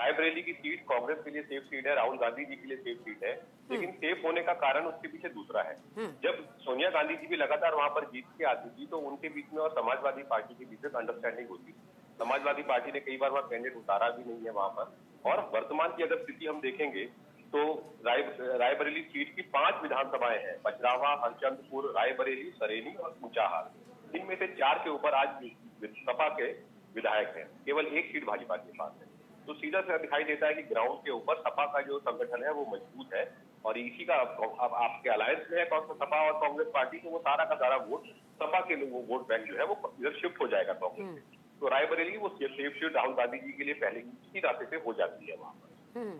रायबरेली की सीट कांग्रेस के लिए सेफ सीट है, राहुल गांधी जी के लिए सेफ सीट है, लेकिन सेफ होने का कारण उसके पीछे दूसरा है। जब सोनिया गांधी जी भी लगातार वहां पर जीत के आती थी तो उनके बीच में और समाजवादी पार्टी के बीच में अंडरस्टैंडिंग होती थी। समाजवादी पार्टी ने कई बार वहां कैंडिडेट उतारा भी नहीं है वहां पर। और वर्तमान की अगर स्थिति हम देखेंगे तो रायबरेली सीट की 5 विधानसभाएं हैं, पचरावा, हरचंदपुर, रायबरेली, सरेनी और ऊंचाहार। इनमें से 4 के ऊपर आज सपा के विधायक हैं, केवल एक सीट भाजपा के पास है। तो सीधा सा दिखाई देता है कि ग्राउंड के ऊपर सपा का जो संगठन है वो मजबूत है और इसी का अब आपके अलायंस में है सपा और कांग्रेस पार्टी, तो वो सारा का सारा वोट सपा के लोग वोट बैंक जो है वो इधर शिफ्ट हो जाएगा कांग्रेस से। तो रायबरेली वो सेफ सीट राहुल गांधी जी के लिए पहले इसी रास्ते से हो जाती है वहां पर।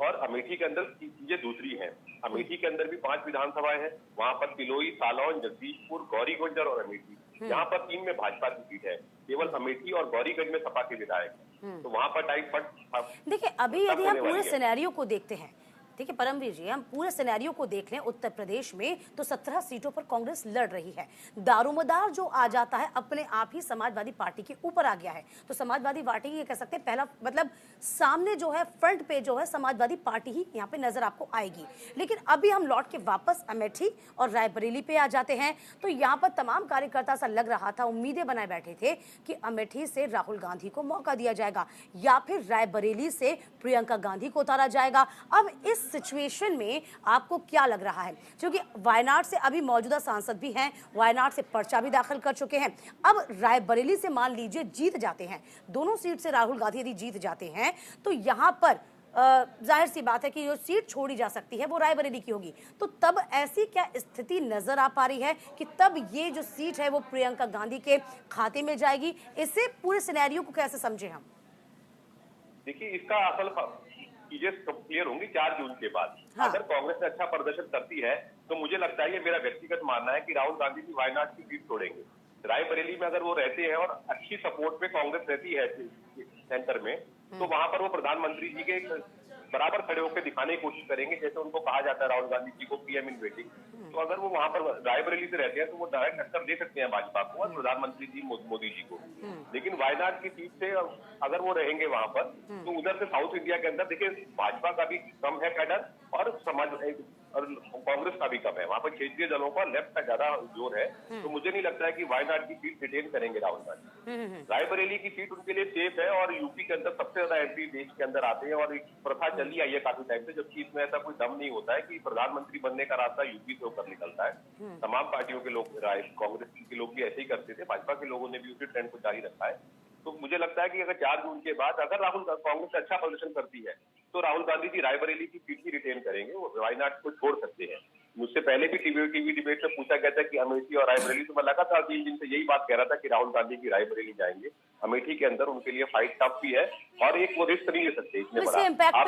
और अमेठी के अंदर चीजें दूसरी हैं। अमेठी के अंदर भी 5 विधानसभाएं हैं, वहां पर तिलोई, सालौन, जगदीशपुर, गौरीगंज और अमेठी। यहाँ पर 3 में भाजपा की सीट है, केवल अमेठी और गौरीगंज में सपा के विधायक हैं। तो वहां पर टाइट फट। देखिए अभी यदि हम पूरे सिनेरियो को देखते हैं, देखिए परमवीर जी, हम पूरे सिनेरियो को देख लें, उत्तर प्रदेश में तो 17 सीटों पर कांग्रेस लड़ रही है। दारोमदार जो आ जाता है अपने आप ही समाजवादी पार्टी के ऊपर आ गया है। तो समाजवादी पार्टी ये कह सकते हैं पहला मतलब सामने जो है फ्रंट पे जो है समाजवादी पार्टी ही यहाँ पे नजर आपको आएगी। लेकिन अभी हम लौट के वापस अमेठी और रायबरेली पे आ जाते हैं तो यहाँ पर तमाम कार्यकर्ता सा लग रहा था, उम्मीदें बनाए बैठे थे कि अमेठी से राहुल गांधी को मौका दिया जाएगा या फिर रायबरेली से प्रियंका गांधी को उतारा जाएगा। अब इस सिचुएशन में आपको क्या लग रहा है, क्योंकि वायनाड से अभी मौजूदा सांसद भी हैं, वायनाड से पर्चा भी दाखिल कर चुके हैं। अब रायबरेली से मान लीजिए जीत जाते हैं, दोनों सीट से राहुल गांधी यदि जीत जाते हैं तो यहां पर जाहिर सी बात है कि जो सीट छोड़ी जा सकती है वो रायबरेली की होगी। तो तब ऐसी क्या स्थिति नजर आ पा रही है कि तब ये जो सीट है वो प्रियंका गांधी के खाते में जाएगी? इससे पूरे सिनेरियो को कैसे समझे हम? देखिए इसका असल चीजें क्लियर होंगी 4 जून के बाद। हाँ। अगर कांग्रेस ने अच्छा प्रदर्शन करती है तो मुझे लगता है, ये मेरा व्यक्तिगत मानना है कि राहुल गांधी जी वायनाड की सीट छोड़ेंगे। रायबरेली में अगर वो रहते हैं और अच्छी सपोर्ट में कांग्रेस रहती है सेंटर में, तो वहां पर वो प्रधानमंत्री जी के बराबर खड़े होकर दिखाने की कोशिश करेंगे, जैसे उनको कहा जाता है राहुल गांधी जी को पीएम इन वेटिंग। तो अगर वो वहां पर रायबरेली से रहते हैं तो वो डायरेक्ट टक्कर दे सकते हैं भाजपा को और प्रधानमंत्री जी मोदी जी को। लेकिन वायनाड की सीट से अगर वो रहेंगे वहां पर तो उधर से साउथ इंडिया के अंदर देखिए भाजपा का भी कम है कैडर और और कांग्रेस का भी कम है, वहां पर क्षेत्रीय दलों का लेफ्ट का ज्यादा जोर है। तो मुझे नहीं लगता है कि वायनाड की सीट रिटेन करेंगे राहुल गांधी। रायबरेली की सीट उनके लिए सेफ है और यूपी के अंदर सबसे ज्यादा एमपी देश के अंदर आते हैं और एक प्रथा चली आई है काफी टाइम से, जबकि इसमें ऐसा कोई दम नहीं होता है कि प्रधानमंत्री बनने का रास्ता यूपी से होकर निकलता है। तमाम पार्टियों के लोग, कांग्रेस के लोग भी ऐसे ही करते थे, भाजपा के लोगों ने भी उसी ट्रेंड को जारी रखा है। तो मुझे लगता है कि अगर 4 जून के बाद अगर कांग्रेस अच्छा प्रदर्शन करती है तो राहुल गांधी जी रायबरेली की सीट ही रिटेन करेंगे, वो वायनाड को छोड़ सकते हैं। मुझसे पहले भी टीवी डिबेट में पूछा गया था कि अमेठी और रायबरेली, तो मैं लगातार 3 दिन से यही बात कह रहा था कि राहुल गांधी की रायबरेली जाएंगे। अमेठी के अंदर उनके लिए फाइट टफ भी है और एक वो रिस्क नहीं ले सकते इसमें बड़ा।